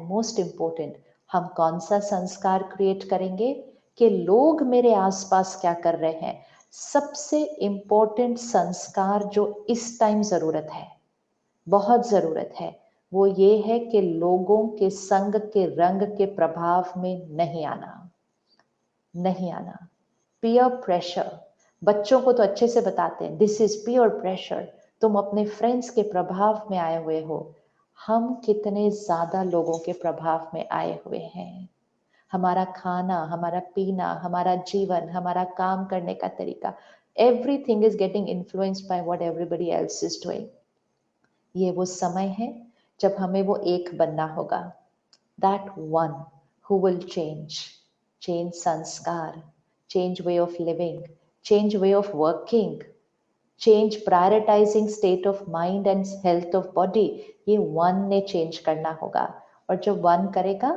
Most important, हम कौन सा संस्कार क्रिएट करेंगे कि लोग मेरे आसपास क्या कर रहे हैं। सबसे इम्पोर्टेंट संस्कार जो इस टाइम जरूरत है, बहुत जरूरत है, वो ये है कि लोगों के संग के रंग के प्रभाव में नहीं आना, नहीं आना। पीयर प्रेशर, बच्चों को तो अच्छे से बताते हैं दिस इज पीयर प्रेशर, तुम अपने फ्रेंड्स के प्रभाव में आए हुए हो। हम कितने ज्यादा लोगों के प्रभाव में आए हुए हैं। हमारा खाना, हमारा पीना, हमारा जीवन, हमारा काम करने का तरीका, everything is getting influenced by what everybody else is doing. ये वो समय है जब हमें वो एक बनना होगा, that one who will change, change संस्कार, change way of living, change way of working, change prioritizing state of mind and health of body। ये वन ने चेंज करना होगा। और जब वन करेगा,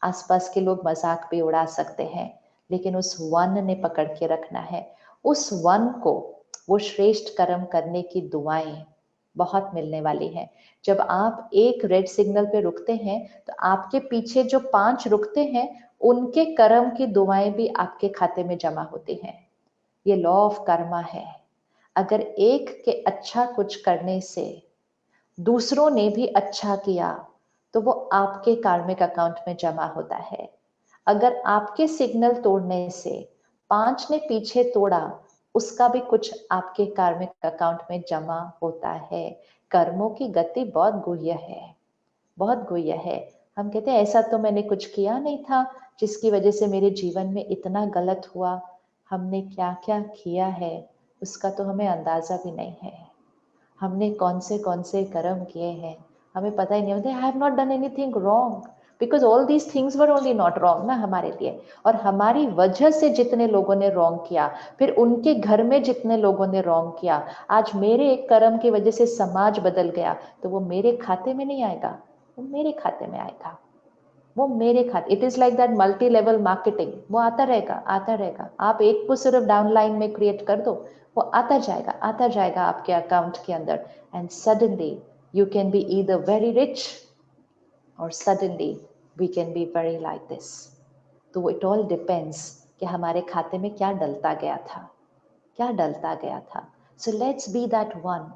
आसपास के लोग मजाक भी उड़ा सकते हैं, लेकिन उस वन ने पकड़ के रखना है। उस वन को वो श्रेष्ठ कर्म करने की दुआएं बहुत मिलने वाली हैं। जब आप एक रेड सिग्नल पे रुकते हैं तो आपके पीछे जो 5 रुकते हैं उनके कर्म की दुआएं भी आपके खाते में जमा होती हैं। ये लॉ ऑफ कर्मा है। अगर एक के अच्छा कुछ करने से दूसरों ने भी अच्छा किया तो वो आपके कार्मिक अकाउंट में जमा होता है। अगर आपके सिग्नल तोड़ने से 5 ने पीछे तोड़ा, उसका भी कुछ आपके कार्मिक अकाउंट में जमा होता है। कर्मों की गति बहुत गुह्य है, बहुत गुह्य है। हम कहते हैं ऐसा तो मैंने कुछ किया नहीं था जिसकी वजह से मेरे जीवन में इतना गलत हुआ। हमने क्या क्या किया है उसका तो हमें अंदाजा भी नहीं है। हमने कौन से कर्म किए हैं हमें पता ही नहीं होता। I have not done anything wrong because all these things were only not wrong ना हमारे लिए। और हमारी वजह से जितने लोगों ने रॉन्ग किया, फिर उनके घर में जितने लोगों ने रॉन्ग किया, आज मेरे एक कर्म की वजह से समाज बदल गया, तो वो मेरे खाते में नहीं आएगा, वो मेरे खाते में आएगा, वो मेरे खाते। It is like that multi level marketing, वो आता रहेगा आता रहेगा। आप एक को सिर्फ डाउनलाइन में क्रिएट कर दो, वो आता जाएगा आपके अकाउंट के अंदर। And suddenly you can be either very rich or suddenly we can be very like this. तो इट ऑल डिपेंड्स कि हमारे खाते में क्या डलता गया था, क्या डलता गया था। So let's be that one,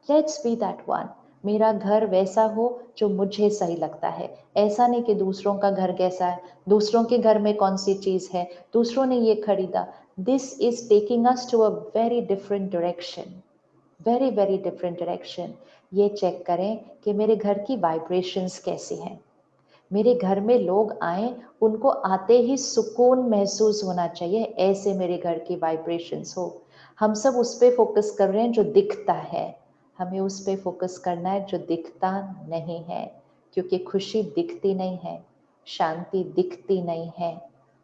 let's be that one. मेरा घर वैसा हो जो मुझे सही लगता है, ऐसा नहीं कि दूसरों का घर कैसा है, दूसरों के घर में कौन सी चीज है, दूसरों ने ये खरीदा। This is taking us to a very different direction, very very different direction. ये चेक करें कि मेरे घर की वाइब्रेशंस कैसी हैं। मेरे घर में लोग आए, उनको आते ही सुकून महसूस होना चाहिए, ऐसे मेरे घर की वाइब्रेशंस हो। हम सब उस पर फोकस कर रहे हैं जो दिखता है, हमें उस पर फोकस करना है जो दिखता नहीं है, क्योंकि खुशी दिखती नहीं है, शांति दिखती नहीं है,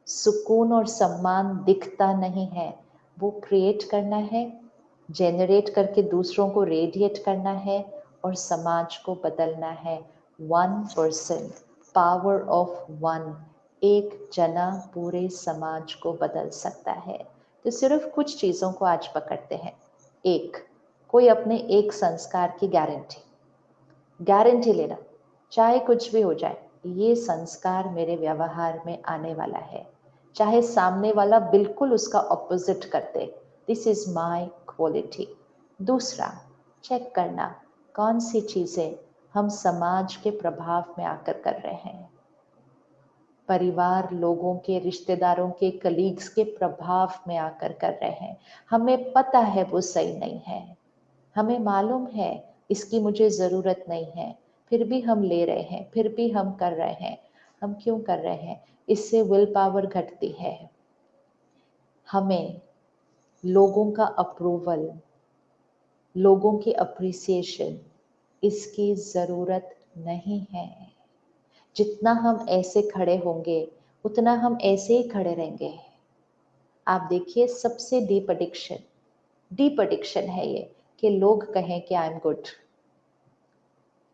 सुकून और सम्मान दिखता नहीं है। वो क्रिएट करना है, जेनरेट करके दूसरों को रेडिएट करना है और समाज को बदलना है। 1%, पावर ऑफ वन, एक जना पूरे समाज को बदल सकता है। तो सिर्फ कुछ चीज़ों को आज पकड़ते हैं। एक, कोई अपने एक संस्कार की गारंटी लेना, चाहे कुछ भी हो जाए, ये संस्कार मेरे व्यवहार में आने वाला है, चाहे सामने वाला बिल्कुल उसका ऑपोजिट करते, दिस इज माय क्वालिटी। दूसरा, चेक करना कौन सी चीजें हम समाज के प्रभाव में आकर कर रहे हैं, परिवार, लोगों के, रिश्तेदारों के, कलीग्स के प्रभाव में आकर कर रहे हैं। हमें पता है वो सही नहीं है, हमें मालूम है इसकी मुझे ज़रूरत नहीं है, फिर भी हम ले रहे हैं, फिर भी हम कर रहे हैं। हम क्यों कर रहे हैं? इससे विल पावर घटती है। हमें लोगों का अप्रूवल, लोगों की अप्रिसिएशन, इसकी ज़रूरत नहीं है। जितना हम ऐसे खड़े होंगे उतना हम ऐसे ही खड़े रहेंगे। आप देखिए, सबसे डीप एडिक्शन है ये कि लोग कहें कि आई एम गुड।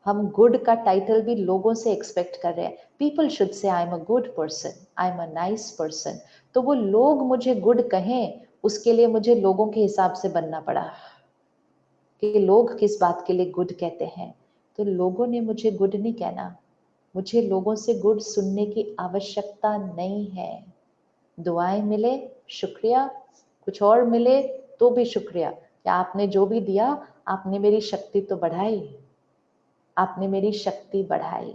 हम गुड का टाइटल भी लोगों से एक्सपेक्ट कर रहे हैं। People should say I am a good person, I am a nice person. तो वो लोग मुझे गुड कहें, उसके लिए मुझे लोगों के हिसाब से बनना पड़ा कि लोग किस बात के लिए गुड कहते हैं। तो लोगों ने मुझे गुड नहीं कहना, मुझे लोगों से गुड सुनने की आवश्यकता नहीं है। दुआएं मिले शुक्रिया, कुछ और मिले तो भी शुक्रिया, कि आपने जो भी दिया, आपने मेरी शक्ति तो बढ़ाई, आपने मेरी शक्ति बढ़ाई।